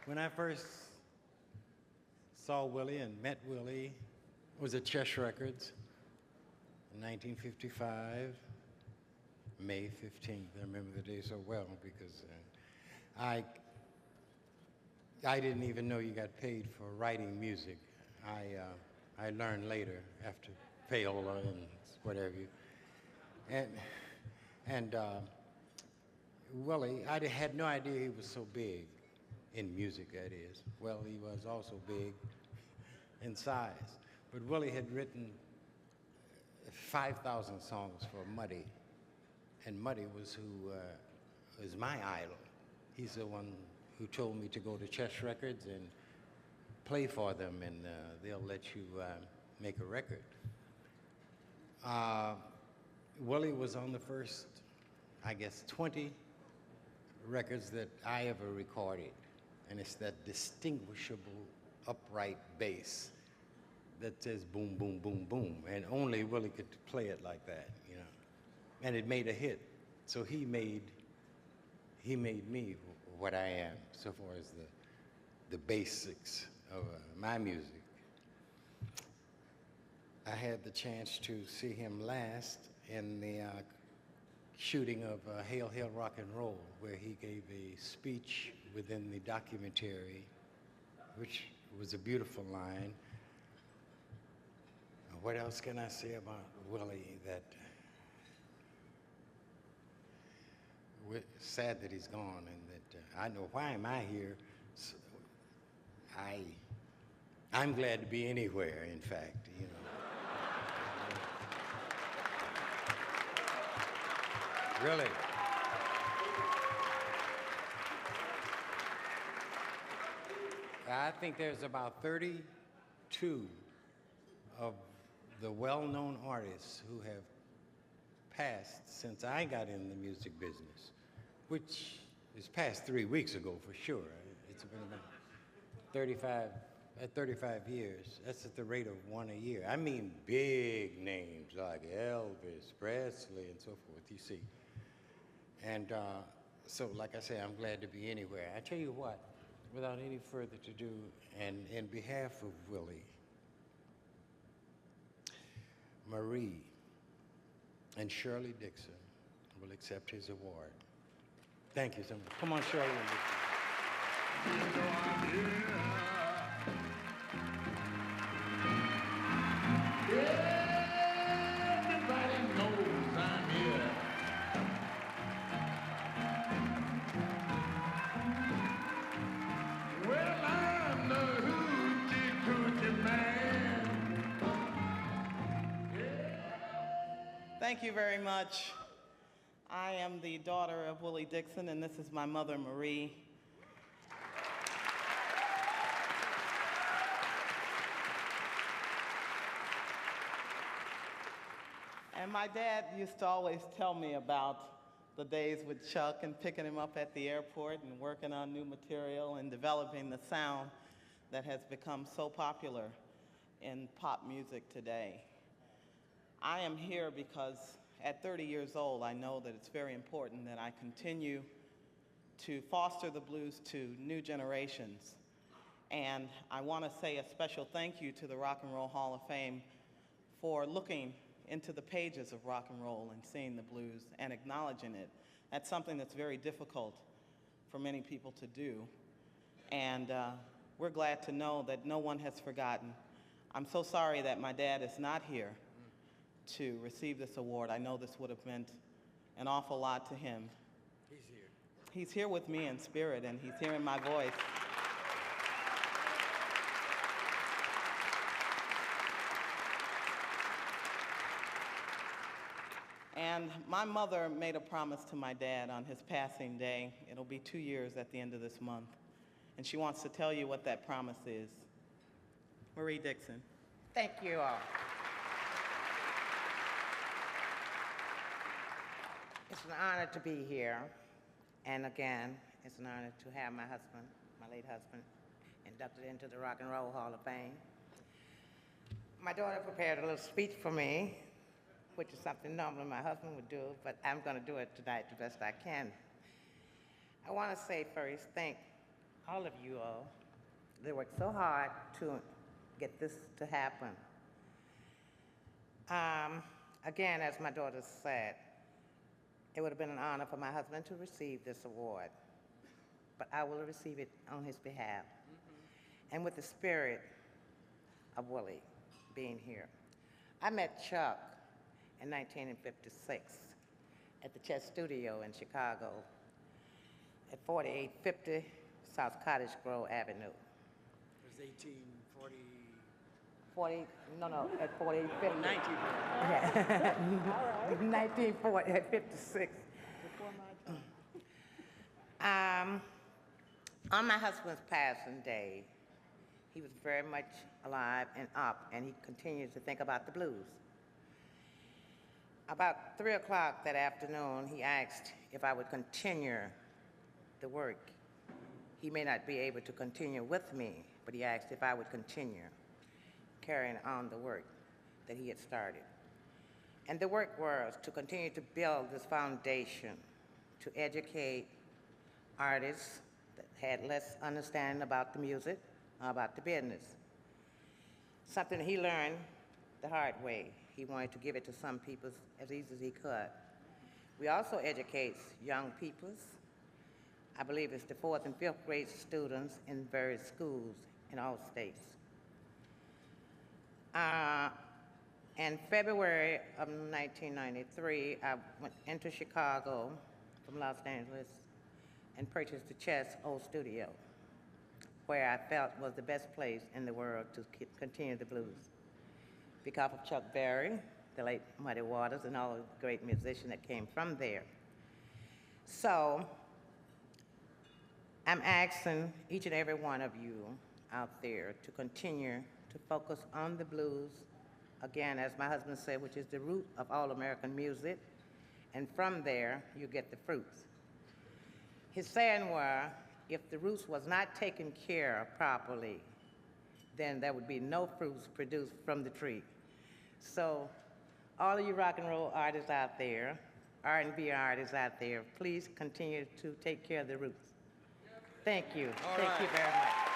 When I first saw Willie and met Willie, it was at Chess Records in 1955, May 15th. I remember the day so well because I didn't even know you got paid for writing music. I learned later after payola and whatever. And Willie, I had no idea he was so big in music, that is. Well, he was also big in size. But Willie had written 5,000 songs for Muddy, and Muddy was who was my idol. He's the one who told me to go to Chess Records and play for them, and they'll let you make a record. Willie was on the first, I guess, 20 records that I ever recorded, and it's that distinguishable upright bass that says boom, boom, boom, boom, and only Willie could play it like that, you know. And it made a hit, so he made me what I am, so far as the basics of my music. I had the chance to see him last in the shooting of Hail, Hail, Rock and Roll, where he gave a speech within the documentary, which was a beautiful line. What else can I say about Willie that sad that he's gone, and that I know why am I here. So I'm glad to be anywhere, in fact, you know. Really. I think there's about 32 of the well-known artists who have passed since I got in the music business, which is past 3 weeks ago for sure. It's been about 35 years. That's at the rate of one a year. I mean big names like Elvis, Presley, and so forth, you see. And so, like I say, I'm glad to be anywhere. I tell you what, without any further ado, and in behalf of Willie, Marie and Shirley Dixon will accept his award. Thank you so much. Come on, Shirley. Everybody knows I'm here. Well, I'm the hoochie coochie man. Thank you very much. I am the daughter of Willie Dixon, and this is my mother, Marie. And my dad used to always tell me about the days with Chuck and picking him up at the airport and working on new material and developing the sound that has become so popular in pop music today. I am here because at 30 years old, I know that it's very important that I continue to foster the blues to new generations. And I want to say a special thank you to the Rock and Roll Hall of Fame for looking into the pages of rock and roll and seeing the blues and acknowledging it. That's something that's very difficult for many people to do. And we're glad to know that no one has forgotten. I'm so sorry that my dad is not here to receive this award. I know this would have meant an awful lot to him. He's here. He's here with me in spirit, and he's hearing my voice. And my mother made a promise to my dad on his passing day. It'll be 2 years at the end of this month. And she wants to tell you what that promise is. Marie Dixon. Thank you all. It's an honor to be here. And again, it's an honor to have my husband, my late husband, inducted into the Rock and Roll Hall of Fame. My daughter prepared a little speech for me, which is something normally my husband would do, but I'm going to do it tonight the best I can. I want to say first, thank all of you all. They worked so hard to get this to happen. Again, as my daughter said, it would have been an honor for my husband to receive this award, but I will receive it on his behalf. And with the spirit of Willie being here. I met Chuck in 1956 at the Chess Studio in Chicago at 4850 South Cottage Grove Avenue. It was 1840. 40, no, at 4850. 19. Yeah. 1940, at 56. On my husband's passing day, he was very much alive and up, and he continued to think about the blues. About 3 o'clock that afternoon, he asked if I would continue the work. He may not be able to continue with me, but he asked if I would continue carrying on the work that he had started. And the work was to continue to build this foundation, to educate artists that had less understanding about the music, about the business. Something he learned the hard way. He wanted to give it to some people as easy as he could. We also educate young peoples. I believe it's the 4th and 5th grade students in various schools in all states. In February of 1993, I went into Chicago from Los Angeles and purchased the Chess Old Studio, where I felt was the best place in the world to continue the blues. Because of Chuck Berry, the late Muddy Waters, and all the great musicians that came from there. So, I'm asking each and every one of you out there to continue to focus on the blues, again, as my husband said, which is the root of all American music, and from there, you get the fruits. His saying was, if the roots was not taken care of properly, then there would be no fruits produced from the tree. So, all of you rock and roll artists out there, R&B artists out there, please continue to take care of the roots. Thank you. Thank you very much.